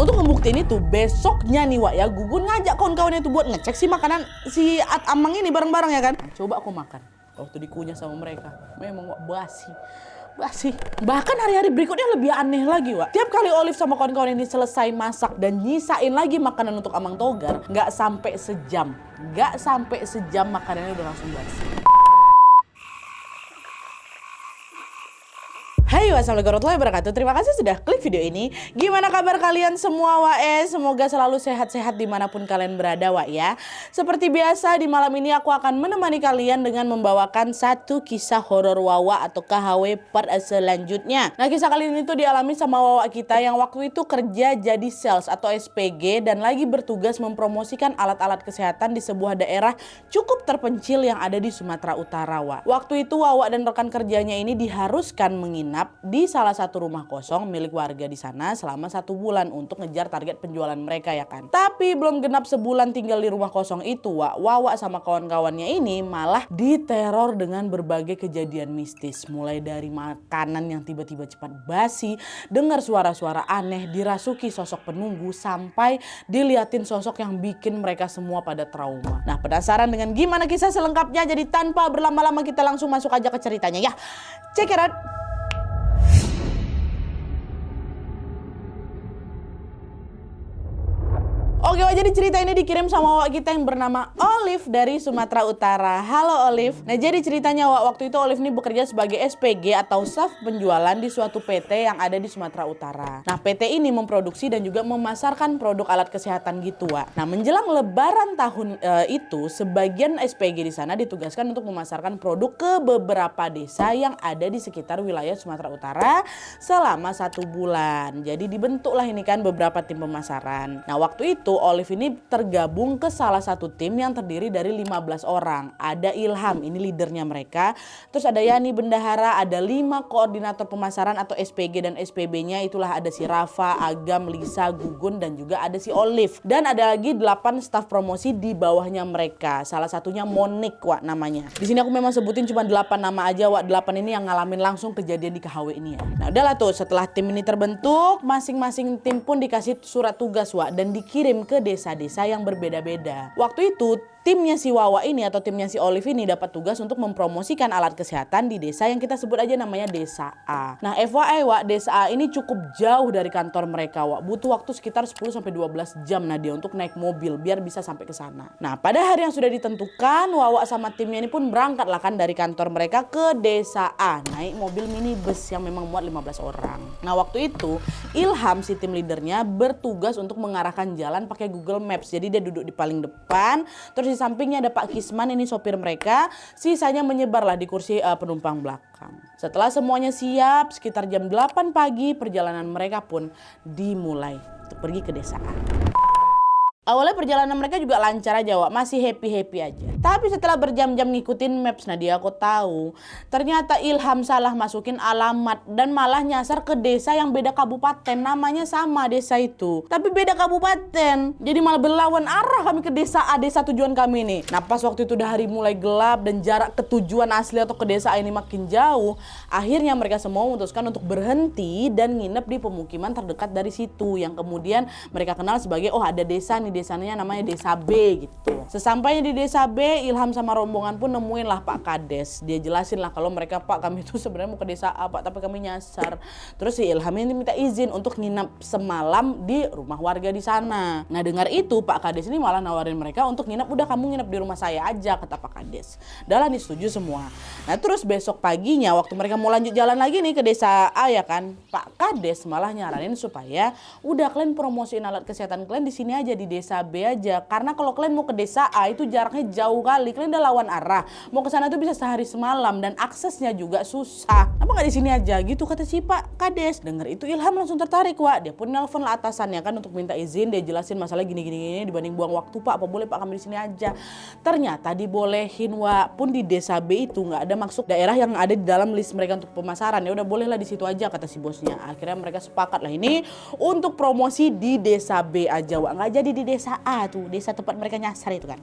untuk ngebuktiin itu, besoknya nih Wak ya, Gugun ngajak kawan-kawannya itu buat ngecek si makanan si Amang ini bareng-bareng ya kan. Coba aku makan. Waktu dikunyah sama mereka, memang Wak basi. Bahkan hari-hari berikutnya lebih aneh lagi Wak. Tiap kali Olive sama kawan-kawan ini selesai masak dan nyisain lagi makanan untuk Amang Togar, nggak sampai sejam makanannya udah langsung basi. Hai, wassalamualaikum warahmatullahi wabarakatuh. Terima kasih sudah klik video ini. Gimana kabar kalian semua Wak? Semoga selalu sehat-sehat dimanapun kalian berada Wak ya. Seperti biasa di malam ini aku akan menemani kalian dengan membawakan satu kisah horor Wawa atau KHW part selanjutnya. Nah, kisah kali ini tuh dialami sama Wawa kita yang waktu itu kerja jadi sales atau SPG dan lagi bertugas mempromosikan alat-alat kesehatan di sebuah daerah cukup terpencil yang ada di Sumatera Utara Wak. Waktu itu Wawa dan rekan kerjanya ini diharuskan menginap di salah satu rumah kosong milik warga di sana selama 1 bulan untuk ngejar target penjualan mereka ya kan. Tapi belum genap sebulan tinggal di rumah kosong itu Wak, Wawa sama kawan-kawannya ini malah diteror dengan berbagai kejadian mistis. Mulai dari makanan yang tiba-tiba cepat basi, dengar suara-suara aneh, dirasuki sosok penunggu, sampai diliatin sosok yang bikin mereka semua pada trauma. Nah, penasaran dengan gimana kisah selengkapnya? Jadi tanpa berlama-lama kita langsung masuk aja ke ceritanya ya. Check it out. Oke, jadi cerita ini dikirim sama Wak kita yang bernama Olive dari Sumatera Utara. Halo Olive. Nah, jadi ceritanya Wak, waktu itu Olive ini bekerja sebagai SPG atau staf penjualan di suatu PT yang ada di Sumatera Utara. Nah, PT ini memproduksi dan juga memasarkan produk alat kesehatan gitu Wak. Nah, menjelang lebaran tahun itu, sebagian SPG di sana ditugaskan untuk memasarkan produk ke beberapa desa yang ada di sekitar wilayah Sumatera Utara selama 1 bulan. Jadi dibentuklah ini kan beberapa tim pemasaran. Nah, waktu itu Olive ini tergabung ke salah satu tim yang terdiri dari 15 orang. Ada Ilham, ini leadernya mereka. Terus ada Yani Bendahara, ada 5 koordinator pemasaran atau SPG dan SPB-nya. Itulah ada si Rafa, Agam, Lisa, Gugun, dan juga ada si Olive. Dan ada lagi 8 staf promosi di bawahnya mereka. Salah satunya Monik Wak namanya. Di sini aku memang sebutin cuma 8 nama aja Wak. 8 ini yang ngalamin langsung kejadian di KHW ini ya. Nah, udahlah tuh, setelah tim ini terbentuk, masing-masing tim pun dikasih surat tugas Wak dan dikirim ke desa-desa yang berbeda-beda. Waktu itu timnya si Wawa ini atau timnya si Olive ini dapat tugas untuk mempromosikan alat kesehatan di desa yang kita sebut aja namanya Desa A. Nah, FYI Wak, Desa A ini cukup jauh dari kantor mereka Wak. Butuh waktu sekitar 10-12 jam Nadia untuk naik mobil biar bisa sampai ke sana. Nah, pada hari yang sudah ditentukan, Wawa sama timnya ini pun berangkat lah kan dari kantor mereka ke Desa A. Naik mobil minibus yang memang muat 15 orang. Nah, waktu itu Ilham si tim leadernya bertugas untuk mengarahkan jalan pakai Google Maps. Jadi dia duduk di paling depan, terus di sampingnya ada Pak Kisman, ini sopir mereka. Sisanya menyebarlah di kursi penumpang belakang. Setelah semuanya siap, sekitar jam 8 pagi perjalanan mereka pun dimulai untuk pergi ke desa A. Awalnya perjalanan mereka juga lancar aja Wak, masih happy-happy aja. Tapi setelah berjam-jam ngikutin maps Nadia, aku tahu ternyata Ilham salah masukin alamat dan malah nyasar ke desa yang beda kabupaten. Namanya sama desa itu, tapi beda kabupaten. Jadi malah berlawan arah kami ke desa A, desa tujuan kami nih. Nah, pas waktu itu udah hari mulai gelap dan jarak ke tujuan asli atau ke desa A ini makin jauh, akhirnya mereka semua memutuskan untuk berhenti dan nginep di pemukiman terdekat dari situ yang kemudian mereka kenal sebagai ada desa nih, desanya namanya Desa B gitu. Sesampainya di Desa B, Ilham sama rombongan pun nemuin lah Pak Kades. Dia jelasin lah kalau mereka, Pak, kami itu sebenarnya mau ke Desa A Pak, tapi kami nyasar. Terus si Ilham ini minta izin untuk nginap semalam di rumah warga di sana. Nah, dengar itu Pak Kades ini malah nawarin mereka untuk nginap, udah kamu nginap di rumah saya aja, kata Pak Kades. Dah lah, disetujui semua. Nah, terus besok paginya waktu mereka mau lanjut jalan lagi nih ke Desa A ya kan, Pak Kades malah nyaranin supaya udah kalian promosiin alat kesehatan kalian di sini aja di Desa B aja, karena kalau kalian mau ke Desa A itu jaraknya jauh kali, kalian udah lawan arah, mau ke sana tuh bisa sehari semalam dan aksesnya juga susah. Apa nggak di sini aja gitu, kata si Pak Kades. Dengar itu Ilham langsung tertarik Wak, dia pun nelpon lah atasannya kan untuk minta izin. Dia jelasin masalah gini dibanding buang waktu Pak, apa boleh Pak kami di sini aja. Ternyata dibolehin Wak, pun di Desa B itu nggak ada masuk daerah yang ada di dalam list mereka untuk pemasaran. Ya udah bolehlah di situ aja, kata si bosnya. Akhirnya mereka sepakat lah ini untuk promosi di Desa B aja Wak, nggak jadi di Desa A tuh, desa tempat mereka nyasar itu kan.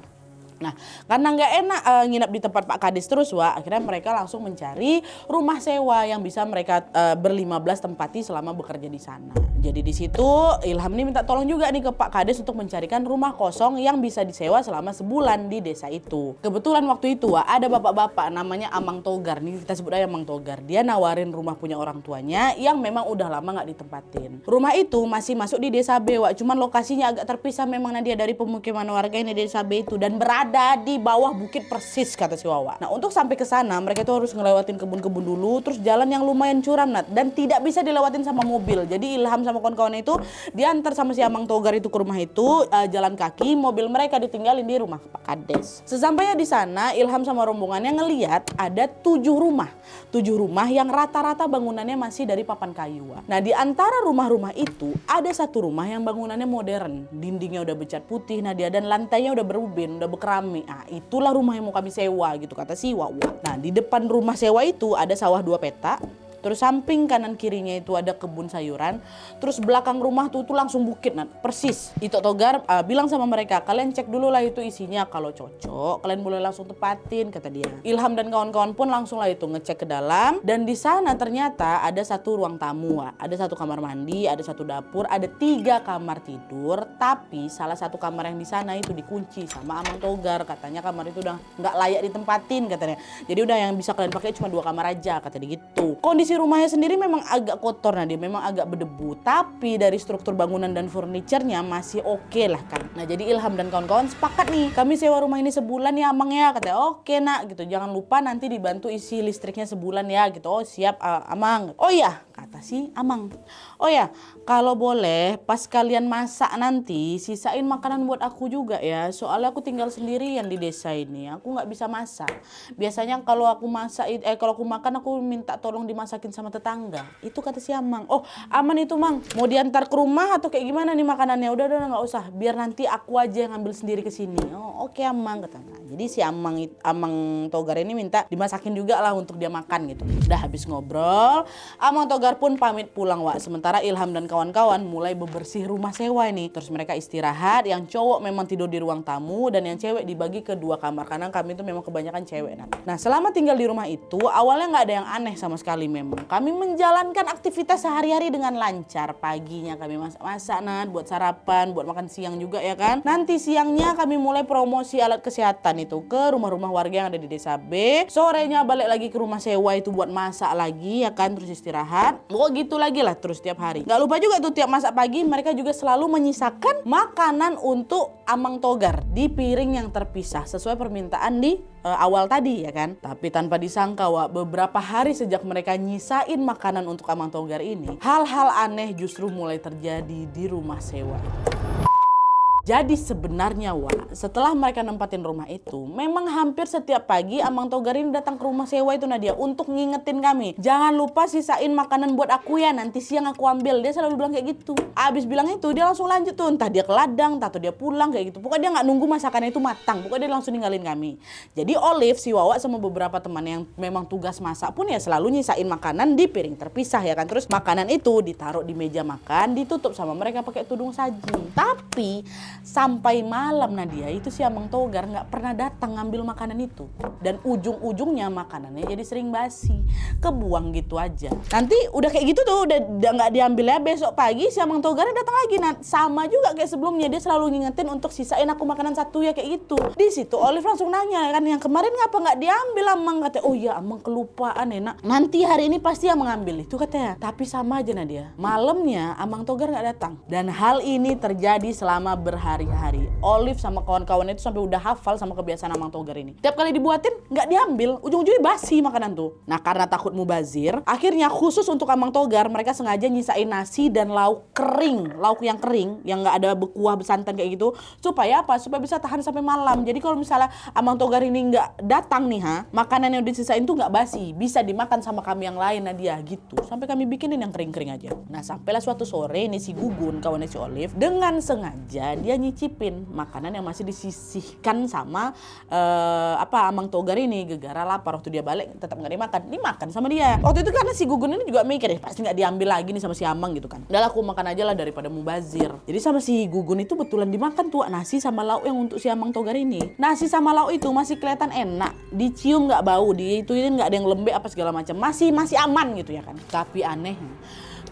Nah, karena nggak enak nginap di tempat Pak Kades terus, akhirnya mereka langsung mencari rumah sewa yang bisa mereka ber-15 tempati selama bekerja di sana. Jadi di situ Ilham ini minta tolong juga nih ke Pak Kades untuk mencarikan rumah kosong yang bisa disewa selama sebulan di desa itu. Kebetulan waktu itu ada bapak-bapak namanya Amang Togar, nih kita sebut aja Amang Togar. Dia nawarin rumah punya orang tuanya yang memang udah lama nggak ditempatin. Rumah itu masih masuk di desa B, cuman lokasinya agak terpisah memang Nadia dari pemukiman warga ini desa B itu, dan berada di bawah bukit persis kata si Wawa. Nah, untuk sampai ke sana mereka itu harus ngelewatin kebun-kebun dulu, terus jalan yang lumayan curam Nat, dan tidak bisa dilewatin sama mobil. Jadi Ilham sama kawan-kawan itu diantar sama si Amang Togar itu ke rumah itu, jalan kaki, mobil mereka ditinggalin di rumah Pak Kades. Sesampainya di sana Ilham sama rombongannya ngeliat ada 7 rumah yang rata-rata bangunannya masih dari papan kayu. Nah, di antara rumah-rumah itu ada satu rumah yang bangunannya modern, dindingnya udah becat putih Nadia, dan lantainya udah berubin, udah berkeramik. Nah, itulah rumah yang mau kami sewa gitu kata si Wawa. Nah, di depan rumah sewa itu ada sawah 2 petak. Terus samping kanan kirinya itu ada kebun sayuran. Terus belakang rumah tuh langsung bukit persis. Itu Togar bilang sama mereka, kalian cek dulu lah itu isinya, kalau cocok kalian boleh langsung tepatin kata dia. Ilham dan kawan-kawan pun langsung lah itu ngecek ke dalam, dan di sana ternyata ada satu ruang tamu, ada satu kamar mandi, ada satu dapur, ada 3 kamar tidur. Tapi salah satu kamar yang di sana itu dikunci sama Amang Togar, katanya kamar itu udah nggak layak ditempatin katanya. Jadi udah yang bisa kalian pakai cuma 2 kamar aja kata dia gitu. Kondisi rumahnya sendiri memang agak kotor Nadia, memang agak berdebu, tapi dari struktur bangunan dan furniturnya masih oke lah kan. Nah, jadi Ilham dan kawan-kawan sepakat nih, kami sewa rumah ini sebulan ya Amang ya, katanya. Oke nak gitu, jangan lupa nanti dibantu isi listriknya sebulan ya gitu. Oh siap Amang. Oh iya kata si Amang, oh ya kalau boleh pas kalian masak nanti sisain makanan buat aku juga ya, soalnya aku tinggal sendirian di desa ini, aku nggak bisa masak. Biasanya kalau aku masak kalau aku makan aku minta tolong dimasakin sama tetangga. Itu kata si Amang. Oh aman itu Mang, mau diantar ke rumah atau kayak gimana nih makanannya? Udah nggak usah, biar nanti aku aja yang ngambil sendiri ke sini. Oh oke Amang katanya. Jadi si Amang Togar ini minta dimasakin juga lah untuk dia makan gitu. Udah habis ngobrol, Amang Togar pun pamit pulang sementara Ilham dan kawan-kawan mulai bebersih rumah sewa ini. Terus mereka istirahat, yang cowok memang tidur di ruang tamu dan yang cewek dibagi ke 2 kamar karena kami itu memang kebanyakan cewek. Nah selama tinggal di rumah itu awalnya nggak ada yang aneh sama sekali memang. Kami menjalankan aktivitas sehari-hari dengan lancar. Paginya kami masak-masak buat sarapan, buat makan siang juga ya kan. Nanti siangnya kami mulai promosi alat kesehatan itu ke rumah-rumah warga yang ada di desa B. Sorenya balik lagi ke rumah sewa itu buat masak lagi ya kan, terus istirahat. Gitu lagi lah terus tiap hari. Gak lupa juga tuh tiap masak pagi mereka juga selalu menyisakan makanan untuk Amang Togar di piring yang terpisah sesuai permintaan di awal tadi ya kan. Tapi tanpa disangka beberapa hari sejak mereka nyisain makanan untuk Amang Togar ini, hal-hal aneh justru mulai terjadi di rumah sewa. Jadi sebenarnya setelah mereka nempatin rumah itu, memang hampir setiap pagi Amang Togar ini datang ke rumah sewa itu Nadia untuk ngingetin kami, jangan lupa sisain makanan buat aku ya, nanti siang aku ambil. Dia selalu bilang kayak gitu. Abis bilang itu dia langsung lanjut tuh, entah dia ke ladang, entah dia pulang kayak gitu. Pokoknya dia nggak nunggu masakannya itu matang, pokoknya dia langsung ninggalin kami. Jadi Olive, si Wawa sama beberapa teman yang memang tugas masak pun ya selalu nyisain makanan di piring terpisah ya kan. Terus makanan itu ditaruh di meja makan, ditutup sama mereka pakai tudung saji. Tapi sampai malam Nadia itu si Amang Togar nggak pernah datang ngambil makanan itu, dan ujung-ujungnya makanannya jadi sering basi, kebuang gitu aja. Nanti udah kayak gitu tuh udah nggak diambil ya, besok pagi si Amang Togar datang lagi. Nah sama juga kayak sebelumnya, dia selalu ngingetin untuk sisain aku makanan 1 ya kayak gitu. Di situ Olive langsung nanya kan, yang kemarin ngapa nggak diambil Amang? Katanya oh ya Amang kelupaan enak, nanti hari ini pasti Amang ngambil itu katanya. Tapi sama aja Nadia, malamnya Amang Togar nggak datang, dan hal ini terjadi selama berhari-hari. Olive sama kawan-kawan itu sampai udah hafal sama kebiasaan Amang Togar ini. Tiap kali dibuatin nggak diambil, ujung-ujungnya basi makanan tuh. Nah karena takut mubazir, akhirnya khusus untuk Amang Togar mereka sengaja nyisain nasi dan lauk kering, lauk yang kering yang nggak ada kuah besantan kayak gitu. Supaya apa? Supaya bisa tahan sampai malam. Jadi kalau misalnya Amang Togar ini nggak datang nih makanan yang udah disisain tuh nggak basi, bisa dimakan sama kami yang lain Nadia gitu. Sampai kami bikinin yang kering-kering aja. Nah sampailah suatu sore ini si Gugun kawannya si Olive dengan sengaja dia nyicipin makanan yang masih disisihkan sama Amang Togar ini. Gegara lapar, waktu dia balik tetap nggak dimakan sama dia. Waktu itu karena si Gugun ini juga mikir pasti nggak diambil lagi nih sama si Amang gitu kan. Udah aku makan aja lah daripada mubazir. Jadi sama si Gugun itu betulan dimakan tuh nasi sama lauk yang untuk si Amang Togar ini. Nasi sama lauk itu masih kelihatan enak, dicium nggak bau, diituin nggak ada yang lembek apa segala macam, masih aman gitu ya kan. Tapi aneh,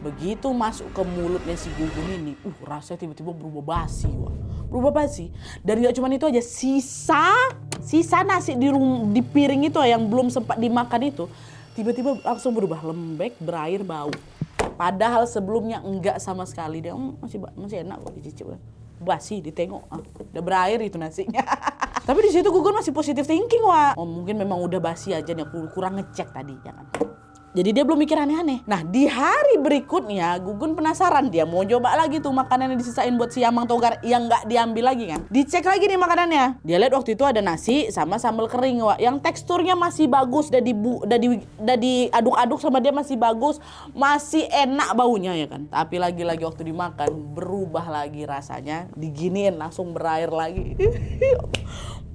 begitu masuk ke mulutnya si Gugun ini, rasanya tiba-tiba berubah basi. Dan nggak cuma itu aja, sisa nasi di piring itu yang belum sempat dimakan itu tiba-tiba langsung berubah lembek, berair, bau. Padahal sebelumnya enggak sama sekali. Dia masih enak kok dicicip. Basi ditengok, udah berair itu nasinya. Tapi di situ Gugun masih positive thinking, mungkin memang udah basi aja nih, aku kurang ngecek tadi ya kan. Jadi dia belum mikir aneh-aneh. Nah di hari berikutnya Gugun penasaran, dia mau coba lagi tuh makanan yang disisain buat si Amang Togar yang nggak diambil lagi kan. Dicek lagi nih makanannya. Dia lihat waktu itu ada nasi sama sambal kering, yang teksturnya masih bagus, udah diaduk-aduk sama dia masih bagus, masih enak baunya ya kan. Tapi lagi-lagi waktu dimakan berubah lagi rasanya, diginiin langsung berair lagi.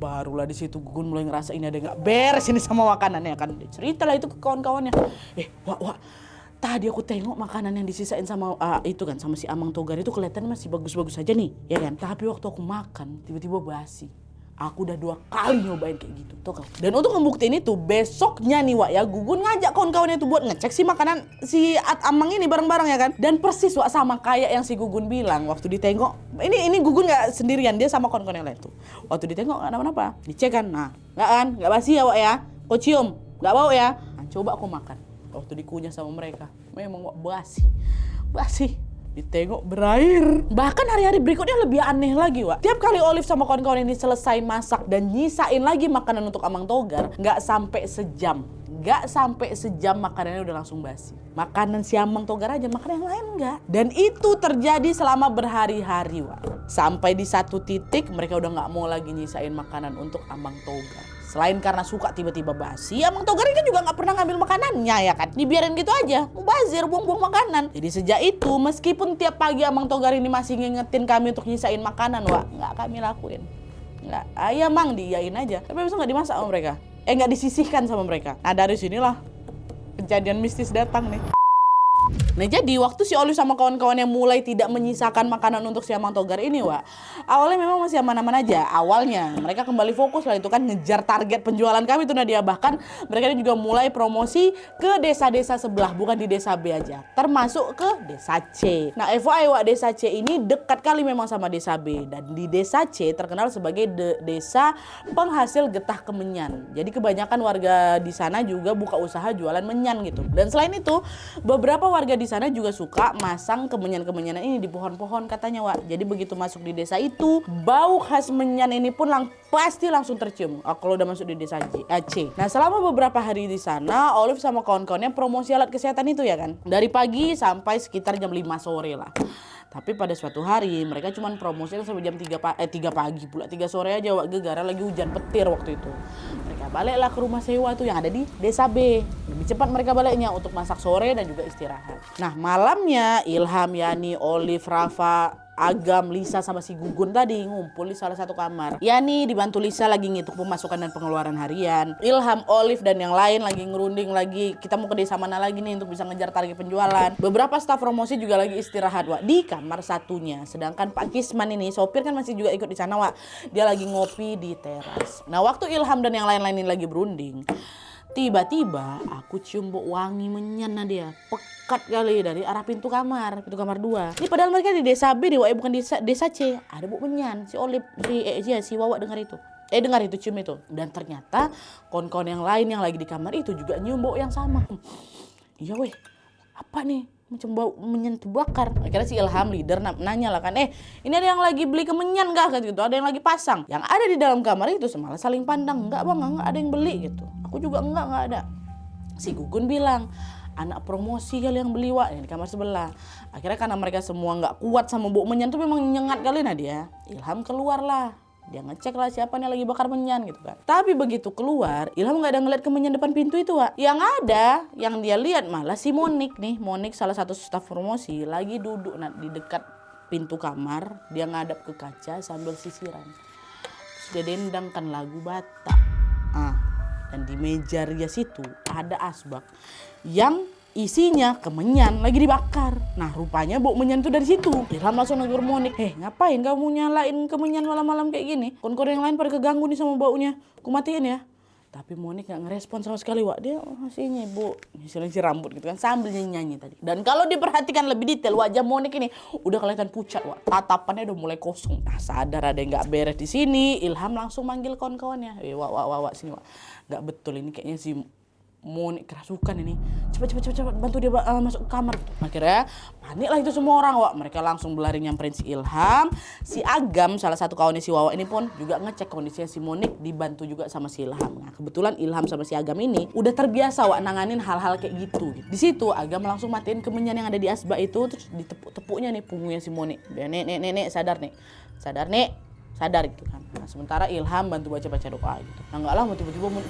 Barulah di situ Gugun mulai ngerasa ini ada nggak beres ini sama makanannya kan. Dia cerita lah itu ke kawan-kawannya. Tadi aku tengok makanan yang disisain sama itu kan sama si Amang Togar itu kelihatannya masih bagus-bagus aja nih, ya kan. Tapi waktu aku makan tiba-tiba basi. Aku udah 2 kali nyobain kayak gitu tuh kan. Dan untuk ngebuktiin itu besoknya nih Gugun ngajak kawan-kawannya itu buat ngecek si makanan si Amang ini bareng-bareng ya kan. Dan persis sama kayak yang si Gugun bilang waktu ditengok. Ini Gugun nggak sendirian, dia sama kawan-kawan yang lain tuh. Waktu ditengok nggak apa-apa, dicek kan, nggak basi ya ya. Kau cium, nggak bau ya. Nah, coba aku makan. Waktu dikunyah sama mereka, memang basi. Ditengok berair. Bahkan hari-hari berikutnya lebih aneh lagi, Tiap kali Olive sama kawan-kawan ini selesai masak dan nyisain lagi makanan untuk Amang Togar, nggak sampai sejam makanannya udah langsung basi. Makanan si Amang Togar aja, makanan yang lain enggak. Dan itu terjadi selama berhari-hari, Sampai di satu titik mereka udah nggak mau lagi nyisain makanan untuk Amang Togar. Selain karena suka tiba-tiba basi, Amang Togar ini kan juga nggak pernah ngambil makanannya ya kan. Dibiarin gitu aja, mubazir, buang-buang makanan. Jadi sejak itu, meskipun tiap pagi Amang Togar ini masih ngingetin kami untuk nyisain makanan, nggak kami lakuin. Nggak, Mang diiyain aja. Tapi bisa nggak dimasak sama mereka. Nggak disisihkan sama mereka. Nah dari sinilah kejadian mistis datang nih. Nah jadi waktu si Olive sama kawan-kawannya mulai tidak menyisakan makanan untuk si Amang Togar ini, awalnya memang masih aman-aman aja. Awalnya mereka kembali fokus lah itu kan ngejar target penjualan kami tuh Nadia. Bahkan mereka juga mulai promosi ke desa-desa sebelah, bukan di desa B aja, termasuk ke desa C. Nah FYI desa C ini dekat kali memang sama desa B, dan di desa C terkenal sebagai desa penghasil getah kemenyan. Jadi kebanyakan warga di sana juga buka usaha jualan menyan gitu. Dan selain itu beberapa warga di sana juga suka masang kemenyan-kemenyanan ini di pohon-pohon katanya, Jadi begitu masuk di desa itu, bau khas menyan ini pun pasti langsung tercium kalau udah masuk di desa C. Nah selama beberapa hari di sana, Olive sama kawan-kawannya promosi alat kesehatan itu ya kan. Dari pagi sampai sekitar jam 5 sore lah. Tapi pada suatu hari mereka cuma promosinya sampai jam 3 pagi pula, 3 sore aja, gegara lagi hujan petir waktu itu. Mereka baliklah ke rumah sewa tuh yang ada di desa B. Lebih cepat mereka baliknya untuk masak sore dan juga istirahat. Nah malamnya Ilham, Yani, Olive, Rafa, Agam, Lisa sama si Gugun tadi ngumpul di salah satu kamar. Yani dibantu Lisa lagi ngitung pemasukan dan pengeluaran harian. Ilham, Olive dan yang lain lagi ngerunding lagi, kita mau ke desa mana lagi nih untuk bisa ngejar target penjualan. Beberapa staf promosi juga lagi istirahat di kamar satunya. Sedangkan Pak Kisman ini, sopir kan masih juga ikut di sana, Dia lagi ngopi di teras. Nah waktu Ilham dan yang lain-lain ini lagi berunding, tiba-tiba aku cium bau wangi menyan Nadia. Pekat kali dari arah pintu kamar 2. Ini padahal mereka di desa B nih, bukan desa C. Ada bau menyan. Si Olive, si Wawa dengar itu. Cium itu. Dan ternyata kawan-kawan yang lain yang lagi di kamar itu juga nyium bau yang sama. Iya apa nih? Macam bau menyan terbakar. Akhirnya si Ilham leader nanya lah kan, ini ada yang lagi beli kemenyan gak? Gitu. Ada yang lagi pasang. Yang ada di dalam kamar itu malah saling pandang. Enggak bang, enggak ada yang beli gitu. Aku juga enggak ada. Si Gugun bilang, anak promosi kali yang beli yang di kamar sebelah. Akhirnya karena mereka semua nggak kuat sama bau menyan tuh, memang nyengat kali Nadia. Ilham keluar lah. Dia ngecek lah siapa nih lagi bakar menyan gitu kan. Tapi begitu keluar, Ilham nggak ada ngeliat kemenyan depan pintu itu, Yang ada, yang dia lihat malah si Monik nih. Monik salah satu staf promosi lagi duduk di dekat pintu kamar, dia ngadap ke kaca sambil sisiran. Terus dia dendangkan lagu Batak. Dan di meja rias itu ada asbak yang isinya kemenyan lagi dibakar. Nah rupanya bau menyan tuh dari situ. Ilham langsung negur Monik, ngapain kamu nyalain kemenyan malam-malam kayak gini? Kon-kon yang lain pada keganggu nih sama baunya, ku matiin ya. Tapi Monik gak ngerespon sama sekali, Wak. Dia masih nyibuk nyisirin rambut gitu kan sambil nyanyi tadi. Dan kalau diperhatikan lebih detail, wajah Monik ini udah kelihatan pucat, Wak. Tatapannya udah mulai kosong. Nah sadar ada yang gak beres di sini, Ilham langsung manggil kawan-kawannya. Wak, sini Wak. Gak betul ini kayaknya si Monik kerasukan ini. Cepat bantu dia masuk ke kamar. Akhirnya paniklah itu semua orang, Wak. Mereka langsung berlari nyamperin si Ilham. Si Agam, salah satu kawannya si Wawa ini pun juga ngecek kondisinya si Monik, dibantu juga sama si Ilham. Nah kebetulan Ilham sama si Agam ini udah terbiasa, Wak, nanganin hal-hal kayak gitu. Di situ Agam langsung matiin kemenyan yang ada di asbak itu, terus ditepuk-tepuknya nih punggungnya si Monik. Dia nek sadar gitu kan. Nah sementara Ilham bantu baca-baca doa gitu. Nah nggak lama tiba-tiba Monik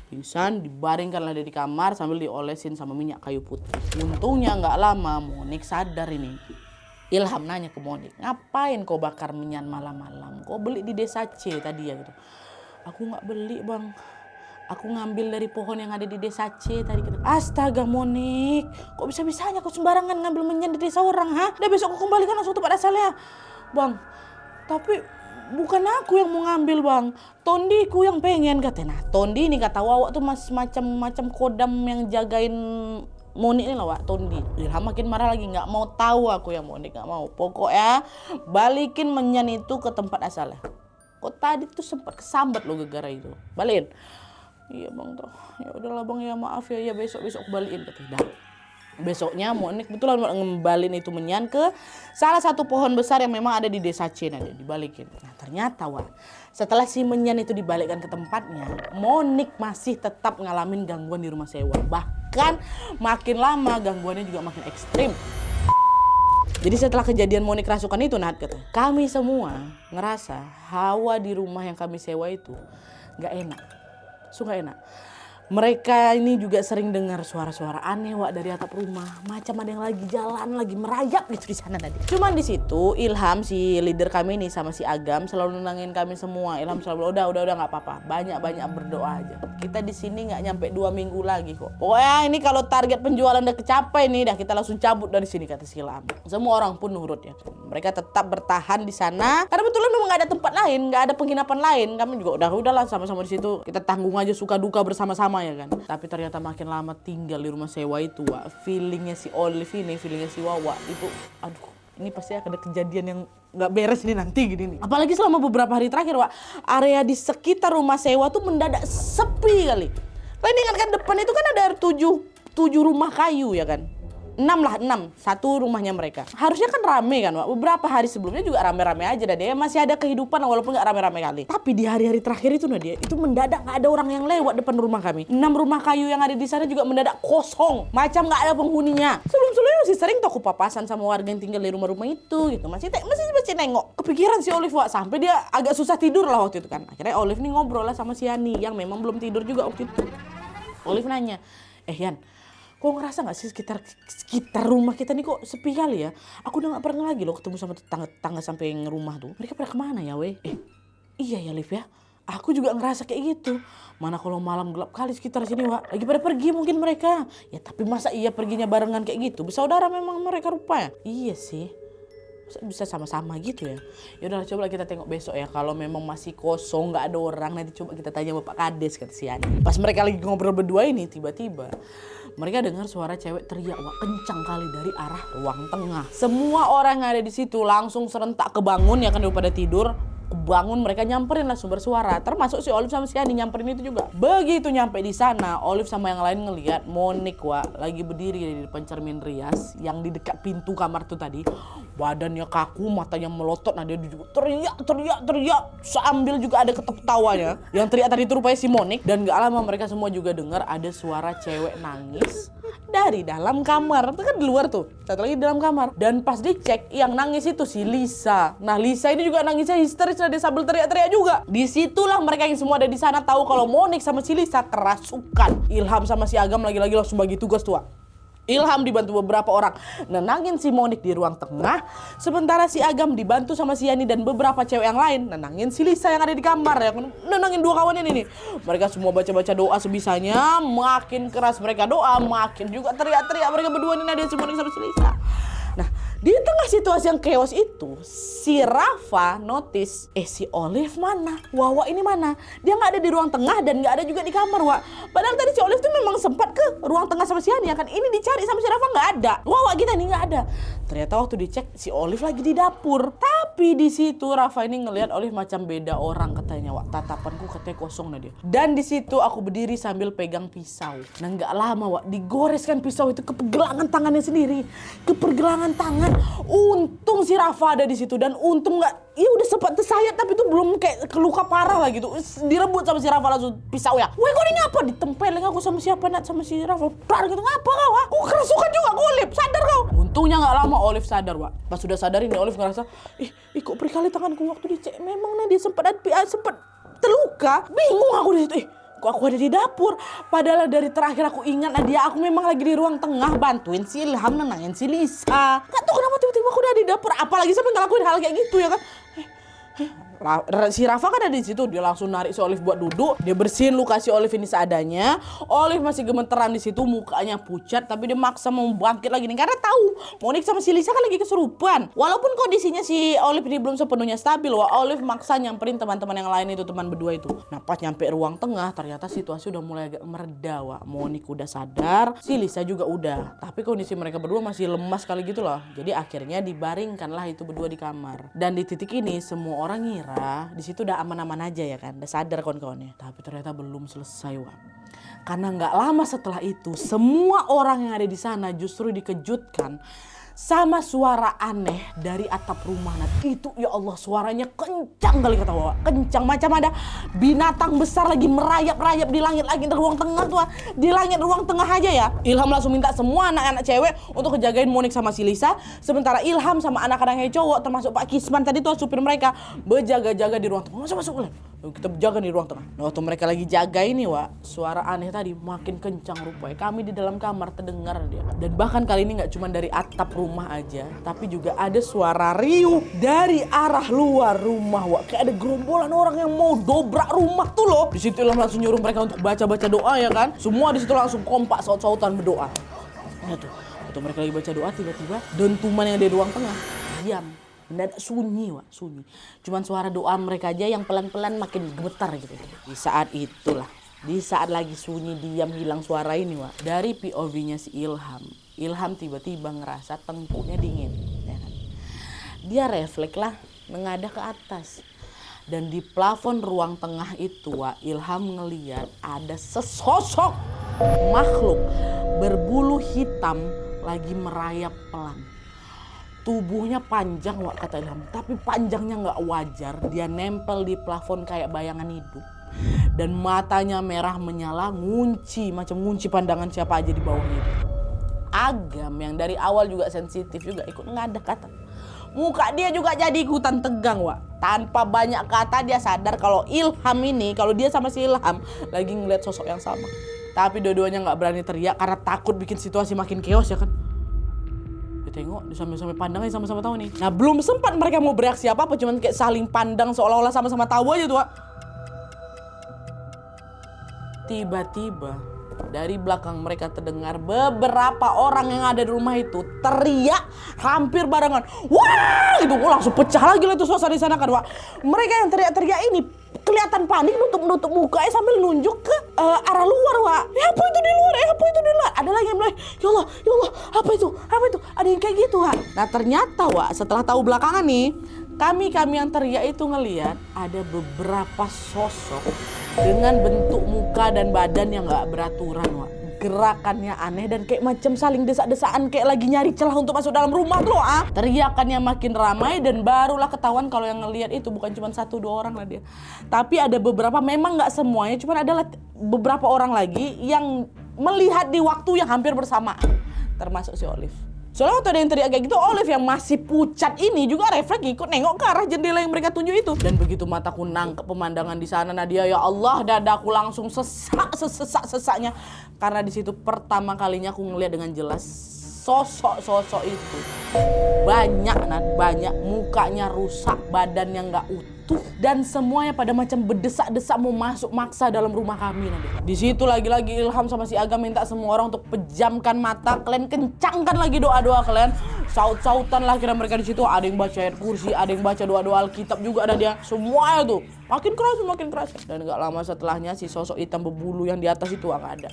pingsan, dibaringkanlah dia di kamar sambil diolesin sama minyak kayu putih. Untungnya nggak lama Monik sadar ini. Ilham nanya ke Monik, ngapain kau bakar menyan malam-malam? Kau beli di desa C tadi ya gitu. Aku nggak beli bang, aku ngambil dari pohon yang ada di desa C tadi gitu. Astaga Monik, kok bisa-bisanya kau sembarangan ngambil menyan di desa orang, ha? Udah besok kau kembalikan langsung tempat asalnya. Bang, tapi bukan aku yang mau ngambil bang, Tondiku yang pengen katanya. Nah Tondi ini kata Wawa tuh macam kodam yang jagain Monik ini lah, Wak, Tondi. Ilham makin marah lagi, nggak mau tahu aku yang Monik, nggak mau. Pokoknya balikin menyan itu ke tempat asalnya. Kok tadi tuh sempat kesambat lo gara-gara itu. Balikin. Iya bang toh. Ya udahlah bang, ya maaf ya besok aku balikin katanya. Besoknya Monik betulan ngembalin itu menyan ke salah satu pohon besar yang memang ada di desa C, dia dibalikin. Nah ternyata Wak, setelah si menyan itu dibalikkan ke tempatnya, Monik masih tetap ngalamin gangguan di rumah sewa. Bahkan makin lama gangguannya juga makin ekstrim. Jadi setelah kejadian Monik rasukan itu, Nat kata, kami semua ngerasa hawa di rumah yang kami sewa itu gak enak. Gak enak. Mereka ini juga sering dengar suara-suara aneh, Wak, dari atap rumah. Macam ada yang lagi jalan, lagi merayap gitu di sana tadi. Cuman di situ Ilham, si leader kami nih, sama si Agam selalu nenangin kami semua. Ilham selalu udah nggak apa-apa, banyak berdoa aja. Kita di sini nggak nyampe 2 minggu lagi kok. Pokoknya ini kalau target penjualan udah kecapai nih, dah kita langsung cabut dari sini, kata si Ilham. Semua orang pun nurut ya. Mereka tetap bertahan di sana karena betulan memang nggak ada tempat lain, nggak ada penginapan lain. Kami juga udahlah sama-sama di situ. Kita tanggung aja suka duka bersama-sama ya kan. Tapi ternyata makin lama tinggal di rumah sewa itu, Wak, feelingnya si Olive ini, feelingnya si Wawa itu, aduh, ini pasti akan ada kejadian yang nggak beres nih nanti gini nih. Apalagi selama beberapa hari terakhir, Wak, area di sekitar rumah sewa tuh mendadak sepi kali. Kalian ingat kan depan itu kan ada 7 rumah kayu ya kan. 6 satu rumahnya mereka. Harusnya kan rame kan, Wak. Beberapa hari sebelumnya juga rame-rame aja dah dia. Masih ada kehidupan walaupun gak rame-rame kali. Tapi di hari-hari terakhir itu Nadia, itu mendadak gak ada orang yang lewat depan rumah kami. 6 rumah kayu yang ada di sana juga mendadak kosong. Macam gak ada penghuninya. Sebelum-sebelumnya masih sering tuh aku papasan sama warga yang tinggal di rumah-rumah itu gitu. Masih nengok. Kepikiran si Olive, Wak, sampai dia agak susah tidur lah waktu itu kan. Akhirnya Olive nih ngobrol lah sama si Yani yang memang belum tidur juga waktu itu. Olive nanya, Yan, kok ngerasa gak sih sekitar rumah kita nih kok sepi kali ya? Aku udah gak pernah lagi loh ketemu sama tetangga sampai rumah tuh. Mereka pada kemana ya weh? Iya ya Liv ya. Aku juga ngerasa kayak gitu. Mana kalau malam gelap kali sekitar sini, Wak. Lagi pada pergi mungkin mereka. Ya tapi masa iya perginya barengan kayak gitu? Bersaudara memang mereka rupanya. Iya sih. Bisa sama-sama gitu ya. Ya udah coba kita tengok besok ya. Kalau memang masih kosong nggak ada orang, nanti coba kita tanya Bapak Kades, kata si Yani. Pas mereka lagi ngobrol berdua ini, tiba-tiba mereka dengar suara cewek teriak, Wak, kencang kali dari arah ruang tengah. Semua orang yang ada di situ langsung serentak kebangun ya kan, udah pada tidur. Kebangun, mereka nyamperin lah sumber suara. Termasuk si Olive sama si Yani nyamperin itu juga. Begitu nyampe di sana, Olive sama yang lain ngelihat Monik, Wak, lagi berdiri di depan cermin rias yang di dekat pintu kamar tuh tadi. Badannya kaku, matanya melotot. Nah dia juga teriak sambil juga ada ketawanya. Yang teriak tadi itu rupanya si Monik. Dan gak lama mereka semua juga dengar ada suara cewek nangis dari dalam kamar. Itu kan di luar tuh, satu lagi di dalam kamar. Dan pas dicek, yang nangis itu si Lisa. Nah Lisa ini juga nangisnya histeris, dia sambil teriak-teriak juga. Disitulah mereka yang semua ada di sana tahu kalau Monik sama si Lisa kerasukan. Ilham sama si Agam lagi-lagi langsung bagi tugas tuh, Wak. Ilham dibantu beberapa orang nenangin si Monik di ruang tengah, sementara si Agam dibantu sama si Yani dan beberapa cewek yang lain nenangin si Lisa yang ada di kamar ya, nenangin dua kawan ini nih. Mereka semua baca-baca doa sebisanya, makin keras mereka doa, makin juga teriak-teriak mereka berdua nih, Nadia, si Monik sama si Lisa. Nah, di tengah situasi yang chaos itu, si Rafa notice, si Olive mana? Wawa ini mana? Dia nggak ada di ruang tengah dan nggak ada juga di kamar, Wak. Padahal tadi si Olive tuh memang sempat ke ruang tengah sama si Yani ya kan. Ini dicari sama si Rafa nggak ada. Wawa kita nih nggak ada. Ternyata waktu dicek si Olive lagi di dapur. Tapi di situ Rafa ini ngelihat Olive macam beda orang katanya, Wak. Tatapanku katanya kosong nah dia. Dan di situ aku berdiri sambil pegang pisau. Nah nggak lama, Wak, digoreskan pisau itu ke pergelangan tangannya sendiri. Ke pergelangan tangan. Untung si Rafa ada di situ dan untung nggak, iya udah sempat tersayat tapi itu belum kayak keluka parah lah gitu. Direbut sama si Rafa langsung pisau ya. Weh kau ini ngapa? Ditempelin aku sama siapa nak sama si Rafa. Dar gitu ngapa kau? Aku kerasukan juga kau, Olive, sadar kau. Untungnya nggak lama Olive sadar, Wak. Pas sudah sadar ini Olive ngerasa, ih kok perikali tanganku waktu dicek. Memang nih dia sempat terluka. Bingung aku di situ. Kok aku ada di dapur? Padahal dari terakhir aku ingat Nadia, aku memang lagi di ruang tengah bantuin si Ilham nenangin si Lisa. Gak tau kenapa tiba-tiba aku udah di dapur. Apalagi sampai ngelakuin hal kayak gitu ya kan. Si Rafa kan ada di situ, dia langsung narik si Olive buat duduk, dia bersihin luka si Olive ini seadanya. Olive masih gemeteran di situ, mukanya pucat, tapi dia maksa mau bangkit lagi nih karena tahu Monik sama si Lisa kan lagi kesurupan. Walaupun kondisinya si Olive ini belum sepenuhnya stabil, Olive maksa nyamperin teman-teman yang lain itu, teman berdua itu. Nah pas nyampe ruang tengah, ternyata situasi udah mulai agak mereda, Wak. Monik udah sadar, si Lisa juga udah. Tapi kondisi mereka berdua masih lemas kali gitu loh. Jadi akhirnya dibaringkanlah itu berdua di kamar. Dan di titik ini semua orang ngira di situ udah aman-aman aja ya kan, udah sadar kawan-kawannya. Tapi ternyata belum selesai, Wak. Karena nggak lama setelah itu semua orang yang ada di sana justru dikejutkan sama suara aneh dari atap rumah. Nah itu ya Allah, suaranya kencang kali kata Wawa, kencang macam ada binatang besar lagi merayap-rayap di langit lagi di ruang tengah tuh, di langit ruang tengah aja ya. Ilham langsung minta semua anak-anak cewek untuk ngejagain Monik sama si Lisa, sementara Ilham sama anak-anak cowok termasuk Pak Kisman tadi tuh supir mereka berjaga-jaga di ruang tengah. Masuk kita jaga di ruang tengah. Nah, waktu mereka lagi jaga ini, Wak, suara aneh tadi makin kencang rupanya. Kami di dalam kamar terdengar dia. Dan bahkan kali ini nggak cuma dari atap rumah aja, tapi juga ada suara riuh dari arah luar rumah, Wak. Kayak ada gerombolan orang yang mau dobrak rumah tuh loh. Di situ Ilham langsung nyuruh mereka untuk baca-baca doa ya kan. Semua di situ langsung kompak saut-sautan berdoa. Nah tuh, waktu mereka lagi baca doa tiba-tiba dentuman yang ada di ruang tengah diam. Mendadak sunyi, Wak, sunyi. Cuman suara doa mereka aja yang pelan-pelan makin gemetar gitu. Di saat itulah, di saat lagi sunyi diam hilang suara ini, Wak, dari POV-nya si Ilham tiba-tiba ngerasa tengkuknya dingin, ya kan? Dia refleks lah mengadah ke atas. Dan di plafon ruang tengah itu, Wak, Ilham ngeliat ada sesosok makhluk berbulu hitam lagi merayap pelan. Tubuhnya panjang, Wak, kata Ilham, tapi panjangnya nggak wajar. Dia nempel di plafon kayak bayangan hidup. Dan matanya merah menyala, macam ngunci pandangan siapa aja di bawahnya itu. Agam yang dari awal juga sensitif juga ikut ngadah kata. Muka dia juga jadi ikutan tegang, Wak. Tanpa banyak kata dia sadar kalau Ilham ini, kalau dia sama si Ilham lagi ngeliat sosok yang sama. Tapi dua-duanya nggak berani teriak karena takut bikin situasi makin chaos ya kan. Tengok, sambil-sambil pandangnya sama-sama tahu nih. Nah belum sempat mereka mau bereaksi apa-apa, cuman kayak saling pandang seolah-olah sama-sama tahu aja tuh, Wak. Tiba-tiba dari belakang mereka terdengar beberapa orang yang ada di rumah itu teriak hampir barengan. Wah, itu langsung pecah lagi lah itu suasana di sana kan, Wak. Mereka yang teriak-teriak ini kelihatan panik, nutup mukanya sambil nunjuk ke arah luar, Wak. Apa itu di luar? Apa itu di luar? Ada lagi yang bilang, ya Allah, apa itu? Ada yang kayak gitu, Wak. Nah ternyata, Wak, setelah tahu belakangan nih, kami yang teriak itu ngelihat ada beberapa sosok dengan bentuk muka dan badan yang nggak beraturan, Wak. Gerakannya aneh dan kayak macam saling desak-desakan kayak lagi nyari celah untuk masuk dalam rumah tuh, ah. Teriakannya makin ramai dan barulah ketahuan kalau yang ngelihat itu bukan cuma 1-2 orang lah dia. Tapi ada beberapa, memang nggak semuanya, cuma ada beberapa orang lagi yang melihat di waktu yang hampir bersamaan. Termasuk si Olive. Soalnya waktu ada yang teriak kayak gitu, Olive yang masih pucat ini juga refleks ikut nengok ke arah jendela yang mereka tunjuk itu. Dan begitu mataku nangkep pemandangan di sana, Nadia, ya Allah, dadaku langsung sesak-sesaknya. Karena di situ pertama kalinya aku ngeliat dengan jelas sosok-sosok itu. Banyak mukanya rusak, badannya nggak utuh, dan semuanya pada macam berdesak-desak mau masuk maksa dalam rumah kami nanti. Di situ lagi-lagi Ilham sama si Aga minta semua orang untuk pejamkan mata, kalian kencangkan lagi doa-doa kalian. Saut-sautan lah kira mereka di situ, ada yang baca ayat kursi, ada yang baca doa-doa Alkitab juga ada dia. Semuanya tuh makin keras. Dan nggak lama setelahnya si sosok hitam berbulu yang di atas itu nggak ada.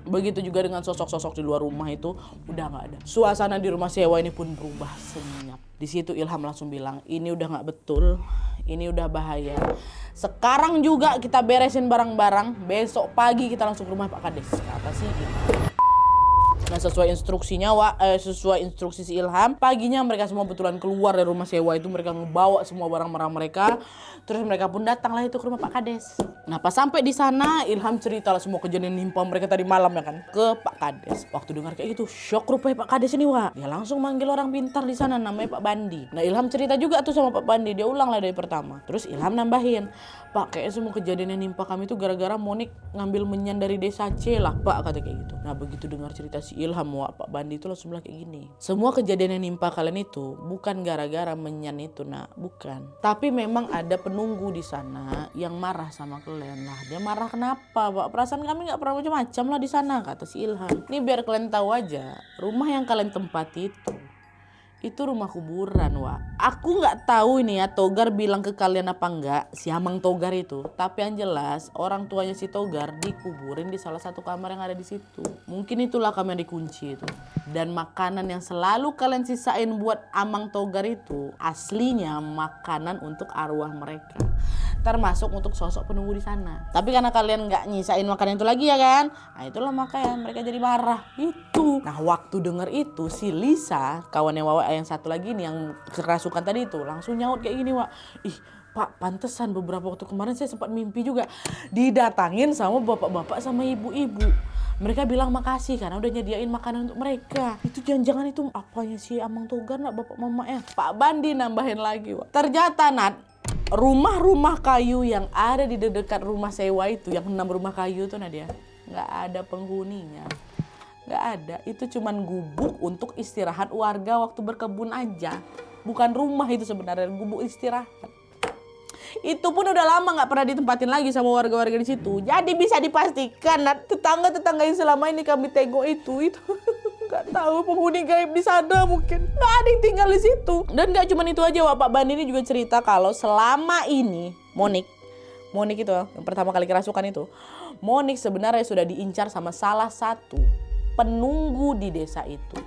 Begitu juga dengan sosok-sosok di luar rumah itu udah nggak ada. Suasana di rumah sewa ini pun berubah senyap. Di situ Ilham langsung bilang, ini udah nggak betul, ini udah bahaya. Sekarang juga kita beresin barang-barang, besok pagi kita langsung ke rumah Pak Kades. Kata sih gitu. Nah sesuai instruksinya sesuai instruksi si Ilham, paginya mereka semua betulan keluar dari rumah sewa itu, mereka ngebawa semua barang-barang mereka. Terus mereka pun datanglah itu ke rumah Pak Kades. Nah pas sampai di sana Ilham ceritalah semua kejadian nimpa mereka tadi malam ya kan ke Pak Kades. Waktu dengar kayak gitu shock rupanya Pak Kades ini dia langsung manggil orang pintar di sana namanya Pak Bandi. Nah Ilham cerita juga tuh sama Pak Bandi, dia ulang lah dari pertama. Terus Ilham nambahin, Pak kayaknya semua kejadian yang nimpa kami itu gara-gara Monik ngambil menyan dari desa C lah Pak, kata kayak gitu. Nah begitu dengar cerita si Ilham, Pak Bandi itu langsung bilang kayak gini, semua kejadian yang nimpa kalian itu bukan gara-gara menyan itu nak, bukan. Tapi memang ada penunggu di sana yang marah sama kalian. Lah dia marah kenapa Pak? Perasaan kami nggak pernah macam-macam lah di sana, kata si Ilham. Ini biar kalian tahu aja, rumah yang kalian tempati itu rumah kuburan, Wak. Aku nggak tahu ini ya Togar bilang ke kalian apa enggak, si Amang Togar itu. Tapi yang jelas orang tuanya si Togar dikuburin di salah satu kamar yang ada di situ. Mungkin itulah kamar yang dikunci itu. Dan makanan yang selalu kalian sisain buat Amang Togar itu aslinya makanan untuk arwah mereka, termasuk untuk sosok penunggu di sana. Tapi karena kalian nggak nyisain makanan itu lagi ya kan, nah itulah makanya mereka jadi marah itu. Nah waktu denger itu si Lisa, kawannya Wawa yang satu lagi nih yang kerasukan tadi itu, langsung nyaut kayak gini, Wak. Ih Pak, pantesan beberapa waktu kemarin saya sempat mimpi juga didatangin sama bapak-bapak sama ibu-ibu. Mereka bilang makasih karena udah nyediain makanan untuk mereka. Itu jangan-jangan itu apanya si Amang Togar nak, bapak mamanya. Pak Bandi nambahin lagi, Wak. Ternyata Nat, rumah-rumah kayu yang ada di dekat rumah sewa itu, yang 6 rumah kayu itu Nadia, nggak ada penghuninya. Nggak ada, itu cuman gubuk untuk istirahat warga waktu berkebun aja. Bukan rumah itu sebenarnya, gubuk istirahat. Itu pun udah lama nggak pernah ditempatin lagi sama warga-warga di situ. Jadi bisa dipastikan tetangga-tetangga yang selama ini kami tengok itu nggak tahu penghuni gaib di sana, mungkin nggak ada yang tinggal di situ. Dan nggak cuma itu aja, Pak Bandi ini juga cerita kalau selama ini Monik itu yang pertama kali kerasukan itu, Monik sebenarnya sudah diincar sama salah satu penunggu di desa itu.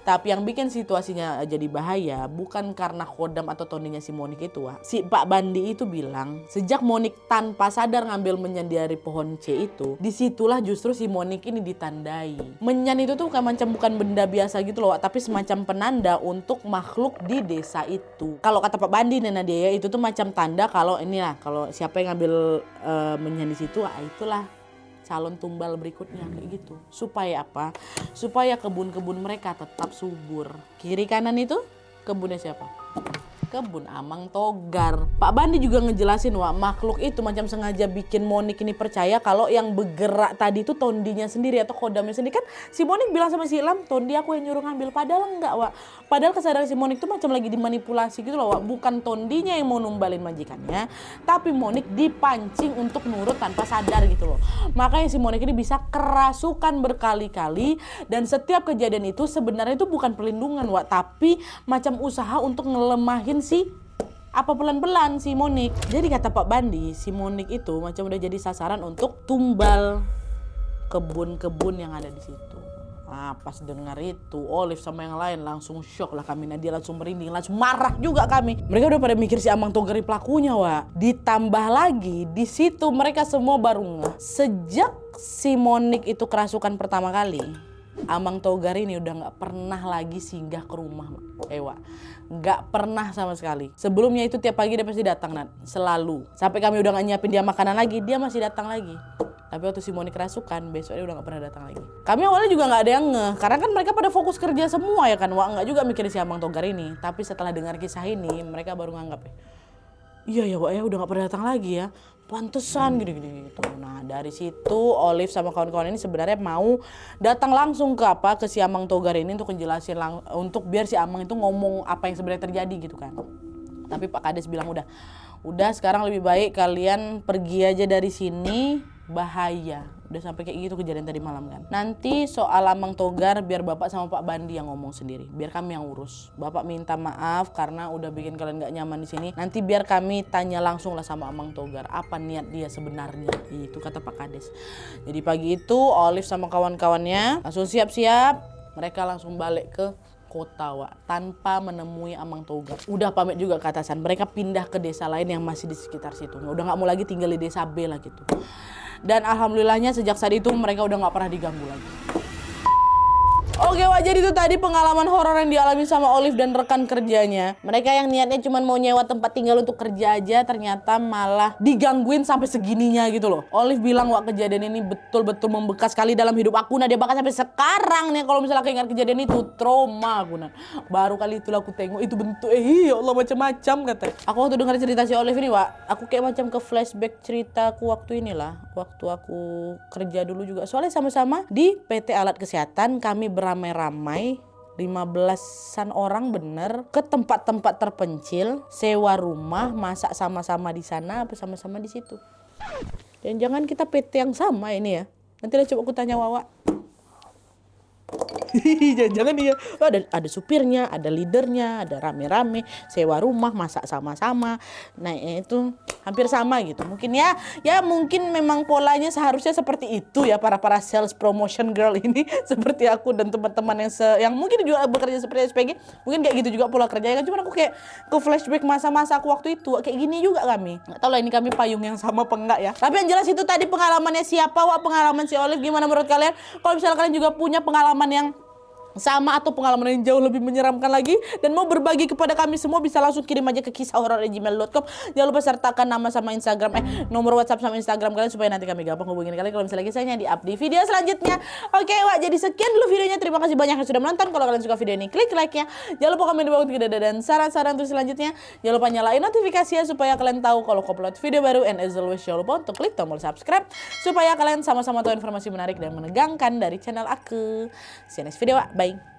Tapi yang bikin situasinya jadi bahaya bukan karena kodam atau tondinya si Monik itu, Wak. Si Pak Bandi itu bilang sejak Monik tanpa sadar ngambil menyan dari pohon C itu, disitulah justru si Monik ini ditandai. Menyan itu tuh kayak macam bukan benda biasa gitu loh, Wak, tapi semacam penanda untuk makhluk di desa itu. Kalau kata Pak Bandi nih Nadia, itu tuh macam tanda kalau inilah, kalau siapa yang ngambil menyan di situ, itulah calon tumbal berikutnya kayak gitu. Supaya apa? Supaya kebun-kebun mereka tetap subur. Kiri kanan itu kebunnya siapa? Kebun Amang Togar. Pak Bandi juga ngejelasin, Wak, makhluk itu macam sengaja bikin Monik ini percaya kalau yang bergerak tadi itu tondinya sendiri atau kodamnya sendiri. Kan si Monik bilang sama si Ilham, Tondi aku yang nyuruh ngambil. Padahal enggak, Wak. Padahal kesadaran si Monik itu macam lagi dimanipulasi gitu loh, Wak. Bukan tondinya yang mau numbalin majikannya, tapi Monik dipancing untuk nurut tanpa sadar gitu loh. Makanya si Monik ini bisa kerasukan berkali-kali, dan setiap kejadian itu sebenarnya itu bukan perlindungan, Wak, tapi macam usaha untuk ngelemahin pelan-pelan si Monik. Jadi kata Pak Bandi, si Monik itu macam udah jadi sasaran untuk tumbal kebun-kebun yang ada di situ. Nah, pas dengar itu, Olive sama yang lain langsung shock lah kami. Nadia langsung merinding, langsung marah juga kami. Mereka udah pada mikir si Amang Togar pelakunya, Wak. Ditambah lagi di situ mereka semua baru ngeh. Sejak si Monik itu kerasukan pertama kali, Amang Togar ini udah nggak pernah lagi singgah ke rumah Ewa. Nggak pernah sama sekali. Sebelumnya itu tiap pagi dia pasti datang, Nat. Selalu. Sampai kami udah nggak nyiapin dia makanan lagi, dia masih datang lagi. Tapi waktu si Moni kerasukan, besok dia udah gak pernah datang lagi. Kami awalnya juga gak ada yang ngeh, karena kan mereka pada fokus kerja semua ya kan. Wah, nggak juga mikirin si Amang Togar ini. Tapi setelah dengar kisah ini, mereka baru nganggap ya, iya ya Wak ya, udah gak pernah datang lagi ya. Pantesan gini-gini gitu. Nah dari situ Olive sama kawan-kawan ini sebenarnya mau datang langsung ke si Amang Togar ini untuk ngejelasin untuk biar si Amang itu ngomong apa yang sebenarnya terjadi gitu kan. Tapi Pak Kades bilang udah sekarang lebih baik kalian pergi aja dari sini, bahaya. Udah sampai kayak gitu kejadian tadi malam kan. Nanti soal Amang Togar biar Bapak sama Pak Bandi yang ngomong sendiri. Biar kami yang urus. Bapak minta maaf karena udah bikin kalian gak nyaman di sini. Nanti biar kami tanya langsung lah sama Amang Togar apa niat dia sebenarnya. Itu kata Pak Kades. Jadi pagi itu Olive sama kawan-kawannya langsung siap-siap. Mereka langsung balik ke kota Wak, tanpa menemui Amang Togar. Udah pamit juga ke atasan. Mereka pindah ke desa lain yang masih di sekitar situ. Udah gak mau lagi tinggal di desa B lah gitu. Dan alhamdulillahnya sejak saat itu mereka udah gak pernah diganggu lagi. Oke Wak, jadi itu tadi pengalaman horor yang dialami sama Olive dan rekan kerjanya. Mereka yang niatnya cuma mau nyewa tempat tinggal untuk kerja aja, ternyata malah digangguin sampai segininya gitu loh. Olive bilang Wak, kejadian ini betul-betul membekas sekali dalam hidup aku. Nah dia bahkan sampai sekarang nih kalau misalnya keingat kejadian itu trauma aku. Nah baru kali itulah aku tengok itu bentuk ya Allah macam-macam katanya. Aku waktu dengar cerita si Olive ini Wak, aku kayak macam ke flashback ceritaku waktu inilah. Waktu aku kerja dulu juga. Soalnya sama-sama di PT Alat Kesehatan kami beramai-ramai 15-an orang bener ke tempat-tempat terpencil, sewa rumah, masak sama-sama di sana, apa sama-sama di situ. Dan jangan kita PT yang sama ini ya. Nanti lah coba aku tanya Wawa. Jangan iya. Ada supirnya, ada leadernya, ada rame-rame, sewa rumah, masak sama-sama. Nah itu hampir sama gitu. Mungkin ya mungkin memang polanya seharusnya seperti itu ya para sales promotion girl ini seperti aku dan teman-teman yang mungkin juga bekerja seperti SPG. Mungkin kayak gitu juga pola kerjanya kan. Cuman aku kayak ke flashback masa-masa aku waktu itu kayak gini juga kami. Nggak tahu lah ini kami payung yang sama apa enggak ya. Tapi yang jelas itu tadi pengalamannya siapa Wak, pengalaman si Olive. Gimana menurut kalian? Kalau misalnya kalian juga punya pengalaman yang sama atau pengalaman yang jauh lebih menyeramkan lagi dan mau berbagi kepada kami semua, bisa langsung kirim aja ke kisahhoror@gmail.com. Jangan lupa sertakan nama sama nomor WhatsApp sama Instagram kalian supaya nanti kami gampang hubungin kalian kalau misalnya kisahnya di-up di video selanjutnya. Oke Wak, jadi sekian dulu videonya. Terima kasih banyak yang sudah menonton. Kalau kalian suka video ini, klik like-nya. Jangan lupa komen di bawah dan saran-saran untuk selanjutnya. Jangan lupa nyalain notifikasinya supaya kalian tahu kalau aku upload video baru. And as always, jangan lupa untuk klik tombol subscribe supaya kalian sama-sama tahu informasi menarik dan menegangkan dari channel aku. See you next video Wak. Bye.